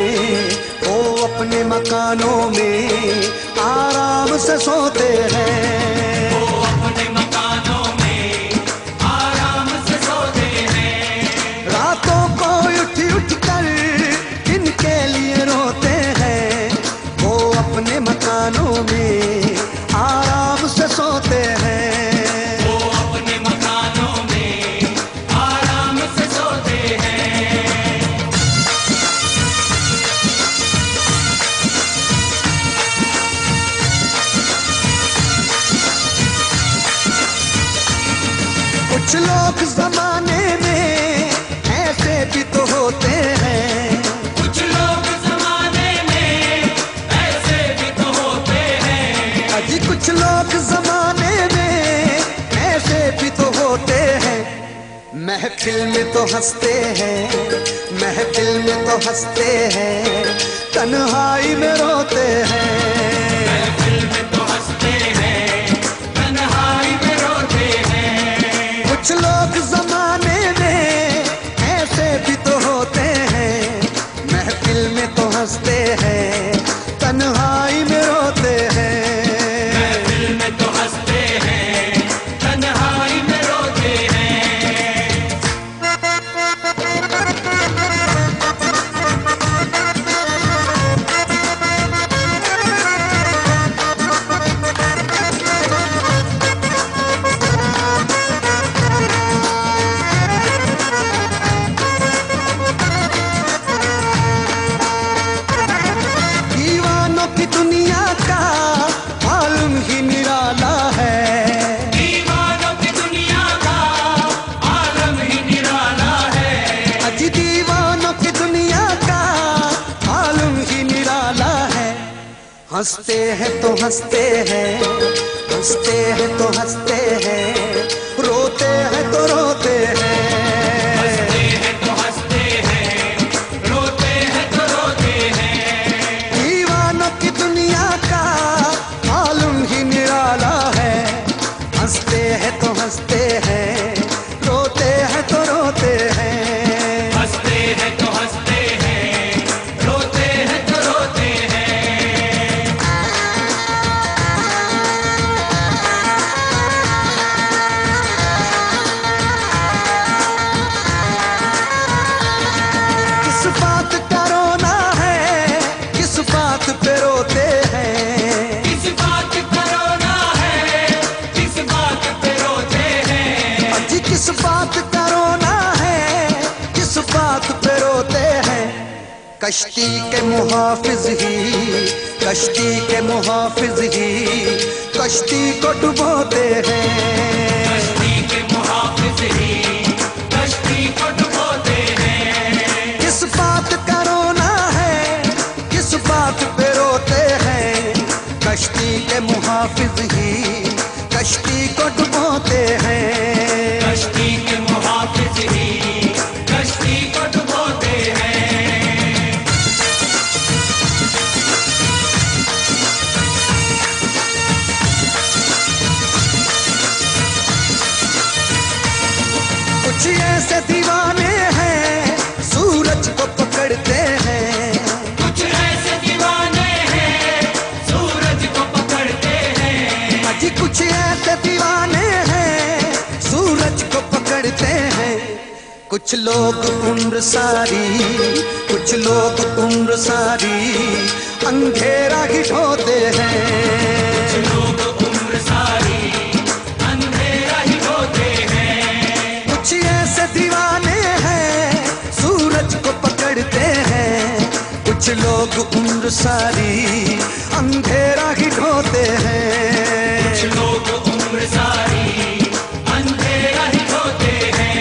में, वो अपने मकानों में आराम से सोते हैं। वो अपने मकानों में आराम से सोते हैं। रातों को उठ उठ कर किनके लिए रोते हैं, वो अपने मकानों में आराम से सोते हैं। कुछ लोग जमाने में ऐसे भी तो होते हैं, कुछ लोग जमाने में ऐसे भी तो होते हैं। अजी कुछ लोग जमाने में ऐसे भी तो होते हैं। महफिल में तो हंसते हैं, महफिल में तो हंसते हैं, तन्हाई में रोते हैं। महफिल में तो हंसते हैं, तन्हाई में रोते हैं। कुछ लोग जमाने में ऐसे भी तो होते हैं, महफिल में तो हंसते हैं, तन्हाई में रोते हैं। महफिल में तो हंसते हैं, तन्हाई में रोते हैं। दीवानों की दुनिया का आलम ही निराला है, दीवानों की दुनिया का आलम ही निराला है। अजी दीवानों की दुनिया का आलम ही निराला है। हंसते हैं तो हंसते हैं, हंसते हैं तो हंसते हैं, रोते हैं तो रोते हैं। हंसते हैं तो हंसते हैं, रोते हैं तो रोते हैं। दीवानों की दुनिया का आलम ही निराला है। हंसते हैं तो हंसते हैं, रोते हैं तो रोते हैं। हंसते हैं तो हंसते हैं, रोते हैं तो रोते हैं। किस बात का रोना है, किस बात पे रोते हैं, किस बात का रोना है, किस बात पे रोते हैं। अजी किस बात का रोना है, किस बात पे रोते हैं। कश्ती के मुहाफिज ही, कश्ती के मुहाफिज ही कश्ती को डुबोते हैं। कश्ती के मुहाफिज ही कश्ती को डुबोते हैं। किस बात का रोना है, किस बात पे रोते हैं, कश्ती के मुहाफिज ही कश्ती को डुबोते हैं। कश्ती के मुहाफिज ही कश्ती को डुबोते हैं। कुछ ऐसे दीवाने हैं सूरज को पकड़ते हैं, कुछ ऐसे दीवाने हैं सूरज को पकड़ते हैं। अजी कुछ ऐसे दीवाने हैं सूरज को पकड़ते हैं। कुछ लोग उम्र सारी, कुछ लोग उम्र सारी अंधेरा ही ढोते हैं। कुछ लोग उम्र सारी अंधेरा ही ढोते हैं। कुछ ऐसे दीवाने हैं सूरज को पकड़ते हैं, कुछ लोग उम्र सारी अंधेरा ही ढोते हैं। कुछ लोग उम्र सारी अंधेरा ही ढोते हैं।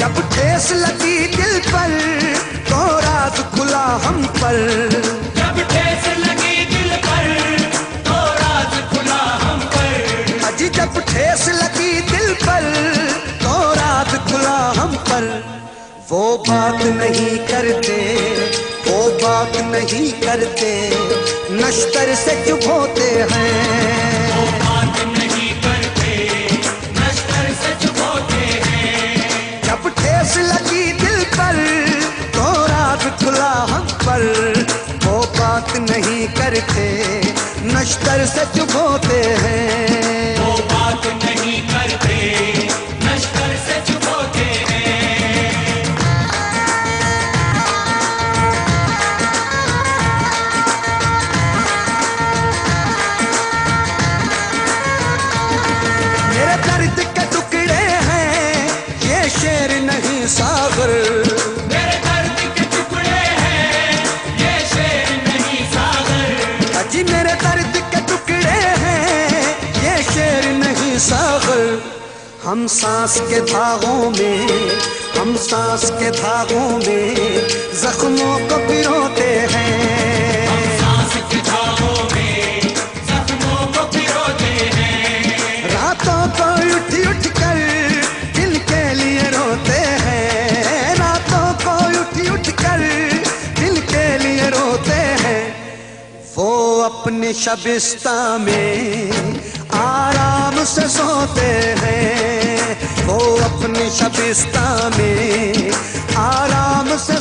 जब ठेस लगी दिल पर तो राज खुला हम पर, जब ठेस लगी दिल पर तो राज खुला हम पर। अजी जब ठेस लगी दिल पर वो बात नहीं करते, वो बात नहीं करते, नश्तर से चुप होते हैं। वो बात नहीं करते, नश्तर से चुप होते हैं। जब ठेस लगी दिल पर तो रात खुला हम पर, वो बात नहीं करते, नश्तर से चुप होते हैं। वो बात नहीं करते, नश्तर से चुप होते हैं। मेरे दर्द के टुकड़े हैं ये शेर नहीं सागर, मेरे दर्द के टुकड़े हैं ये शेर नहीं सागर। अजी मेरे दर्द के टुकड़े हैं ये शेर नहीं सागर। हम सांस के धागों में, हम सांस के धागों में जख्मों को पिरोते हैं। हम सांस के धागों में जख्मों को पिरोते हैं। रातों को उठ उठ कर दिल के लिए रोते हैं, रातों को उठ उठ कर दिल के लिए रोते हैं। वो अपने शबिस्ता में आराम से सोते हैं, वो अपने शबिस्ता में आराम से